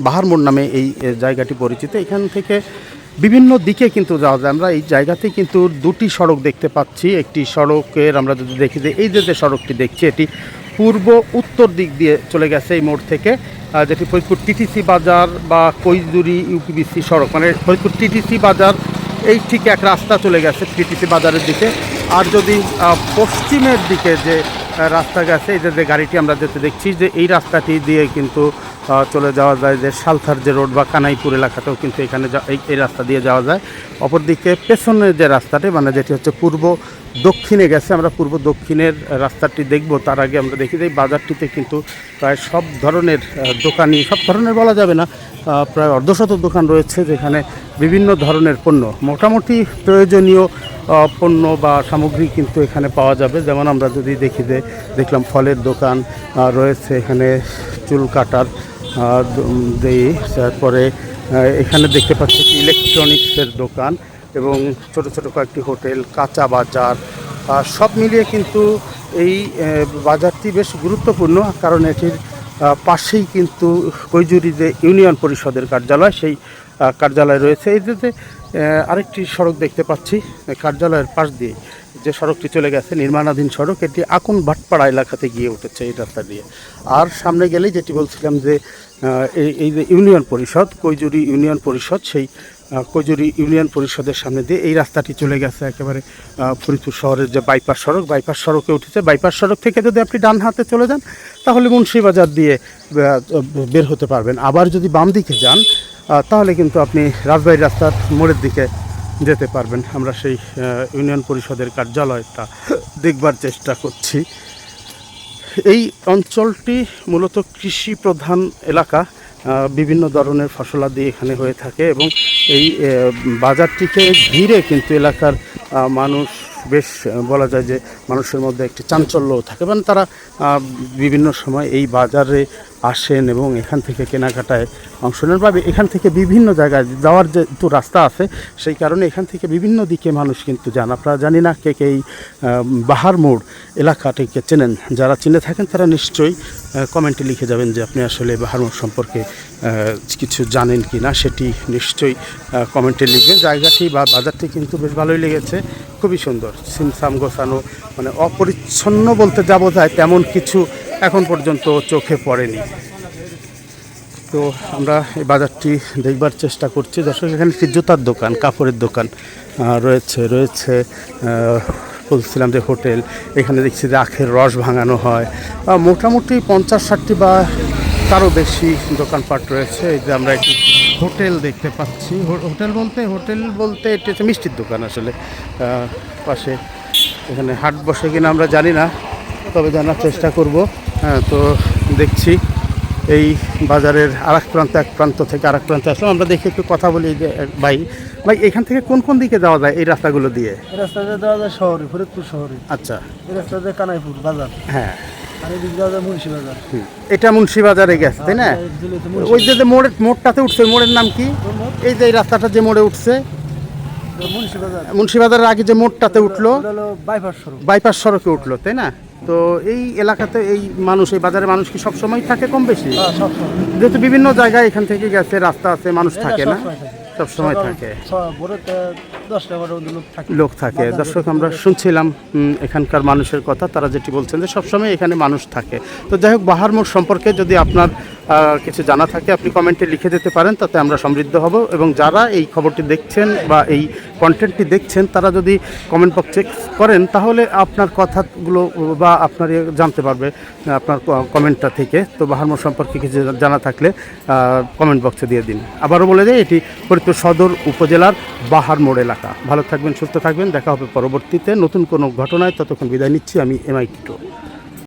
বাহার মোড় নামে এই জায়গাটি পরিচিত। এখান থেকে বিভিন্ন দিকে কিন্তু যাওয়া যায়। আমরা এই জায়গাতে কিন্তু দুটি সড়ক দেখতে পাচ্ছি। একটি সড়কের আমরা যদি দেখি যে এই যে সড়কটি দেখছি এটি পূর্ব উত্তর দিক দিয়ে চলে গেছে এই মোড় থেকে, যেটি ফরিদপুর টিটিসি বাজার বা কৈজুরি ইউপিবিসি সড়ক, মানে ফরিদপুর টিটিসি বাজার এই ঠিক এক রাস্তা চলে গেছে টিটিসি বাজারের দিকে। আর যদি পশ্চিমের দিকে যে রাস্তা গেছে, এই যে গাড়িটি আমরা যেতে দেখছি যে এই রাস্তাটি দিয়ে কিন্তু চলে যাওয়া যায় যে সালথার যে রোড বা কানাইপুর এলাকাতেও কিন্তু এখানে এই রাস্তা দিয়ে যাওয়া যায়। অপরদিকে পেছনের যে রাস্তাটি মানে যেটি হচ্ছে পূর্ব দক্ষিণে গেছে, আমরা পূর্ব দক্ষিণের রাস্তাটি দেখব। তার আগে আমরা দেখি যে এই বাজারটিতে কিন্তু প্রায় সব ধরনের দোকানি, সব ধরনের বলা যাবে না, প্রায় অর্ধশত দোকান রয়েছে যেখানে বিভিন্ন ধরনের পণ্য, মোটামুটি প্রয়োজনীয় পণ্য বা সামগ্রী কিন্তু এখানে পাওয়া যাবে। যেমন আমরা যদি দেখি যে দেখলাম ফলের দোকান রয়েছে, এখানে চুল কাটার তারপরে এখানে দেখতে পাচ্ছি ইলেকট্রনিক্সের দোকান এবং ছোট ছোট কয়েকটি হোটেল, কাঁচা বাজার, সব মিলিয়ে কিন্তু এই বাজারটি বেশ গুরুত্বপূর্ণ। কারণ এটির পাশেই কিন্তু কৈজুরি যে ইউনিয়ন পরিষদের কার্যালয়, সেই কার্যালয় রয়েছে। এই যে আরেকটি সড়ক দেখতে পাচ্ছি কার্যালয়ের পাশ দিয়ে যে সড়কটি চলে গেছে, নির্মাণাধীন সড়ক, এটি আকুন ভাটপাড়া এলাকাতে গিয়ে উঠেছে এই রাস্তা দিয়ে। আর সামনে গেলেই যেটি বলছিলাম যে এই যে ইউনিয়ন পরিষদ, কৈজুরি ইউনিয়ন পরিষদ, সেই কৈজুরি ইউনিয়ন পরিষদের সামনে দিয়ে এই রাস্তাটি চলে গেছে একেবারে ফরিদপুর শহরের যে বাইপাস সড়ক, বাইপাস সড়কে উঠেছে। বাইপাস সড়ক থেকে যদি আপনি ডান হাতে চলে যান তাহলে মুন্সিবাজার দিয়ে বের হতে পারবেন। আবার যদি বাম দিকে যান তাহলে কিন্তু আপনি রাজবাড়ী রাস্তার মোড়ের দিকে যেতে পারবেন। আমরা সেই ইউনিয়ন পরিষদের কার্যালয়টা দেখবার চেষ্টা করছি। এই অঞ্চলটি মূলত কৃষি প্রধান এলাকা, বিভিন্ন ধরনের ফসলাদি এখানে হয়ে থাকে এবং এই বাজারটিকে ঘিরে কিন্তু এলাকার মানুষ বেশ বলা যায় যে মানুষের মধ্যে একটি চাঞ্চল্যও থাকে, মানে তারা বিভিন্ন সময় এই বাজারে আসেন এবং এখান থেকে কেনাকাটায় অংশ নেন। বা এখান থেকে বিভিন্ন জায়গায় যাওয়ার যেহেতু রাস্তা আছে সেই কারণে এখান থেকে বিভিন্ন দিকে মানুষ কিন্তু যান। আপনারা জানি না কে কে এই বাহার মোড় এলাকাটিকে চেনেন, যারা চিনে থাকেন তারা নিশ্চয়ই কমেন্টে লিখে যাবেন যে আপনি আসলে বাহার মোড় সম্পর্কে কিছু জানেন কি না, সেটি নিশ্চয়ই কমেন্টে লিখবেন। জায়গাটি বা বাজারটি কিন্তু বেশ ভালোই লেগেছে, খুবই সুন্দর, সিমসাম গোছানো, মানে অপরিচ্ছন্ন বলতে যা বোঝায় তেমন কিছু এখন পর্যন্ত চোখে পড়েনি। তো আমরা এই বাজারটি দেখবার চেষ্টা করছি। দর্শক, এখানে একটি জুতার দোকান, কাপড়ের দোকান রয়েছে বলছিলাম যে হোটেল, এখানে দেখছি যে আখের রস ভাঙানো হয়, মোটামুটি 50-60টি বা তারও বেশি দোকানপাট রয়েছে। এই যে আমরা একটি হোটেল দেখতে পাচ্ছি, হোটেল বলতে এটি হচ্ছে মিষ্টির দোকান আসলে। পাশে এখানে হাট বসে কিনা আমরা জানি না, তবে জানার চেষ্টা করব। হ্যাঁ, তো দেখছি এই বাজারের এক প্রান্ত থেকে আরেক প্রান্তে আসলাম। আমরা দেখি একটু কথা বলি যে ভাই এখান থেকে কোন কোন দিকে যাওয়া যায় এই রাস্তাগুলো দিয়ে? এই রাস্তাতে যাওয়া যায় শহরে, ফরিদপুর শহরে। আচ্ছা, এই রাস্তাতে কানাইপুর বাজার, হ্যাঁ, আর এদিকে যাওয়া যায় মুন্সিবাজার। এটা মুন্সিবাজারে গেছে তাই না? ওই যে মোড়টাতে উঠছে, মোড়ের নাম কি? এই যে এই রাস্তাটা যে মোড়ে উঠছে মুন্সিবাজারের আগে যে মোড়টাতে উঠলো, বাইপাস সড়কে উঠলো তাই না? তো এই এলাকাতে এই মানুষ, এই বাজারে মানুষ কি সবসময় থাকে কম বেশি? যেহেতু বিভিন্ন জায়গায় এখান থেকে গেছে, রাস্তা আছে, মানুষ থাকে না? সবসময় থাকে, লোক থাকে। দর্শক, আমরা শুনছিলাম এখানকার মানুষের কথা, তারা যেটি বলছেন যে সবসময় এখানে মানুষ থাকে। তো যাই হোক, বাহার মোড় সম্পর্কে যদি আপনার কিছু জানা থাকে আপনি কমেন্টে লিখে দিতে পারেন, তাতে আমরা সমৃদ্ধ হব। এবং যারা এই খবরটি দেখছেন বা এই কন্টেন্টটি দেখছেন তারা যদি কমেন্ট বক্স চেক করেন তাহলে আপনার কথাগুলো বা আপনার জানতে পারবে আপনার কমেন্টটা থেকে। তো বাহার মোড় সম্পর্কে কিছু জানা থাকলে কমেন্ট বক্সে দিয়ে দিন। আবারও বলে যাই, এটি ফরিদপুর সদর উপজেলার বাহার মোড় এলাকা। ভালো থাকবেন, সুস্থ থাকবেন, দেখা হবে পরবর্তীতে নতুন কোনো ঘটনায়। ততক্ষণ বিদায় নিচ্ছি আমি, এমআই টিটো।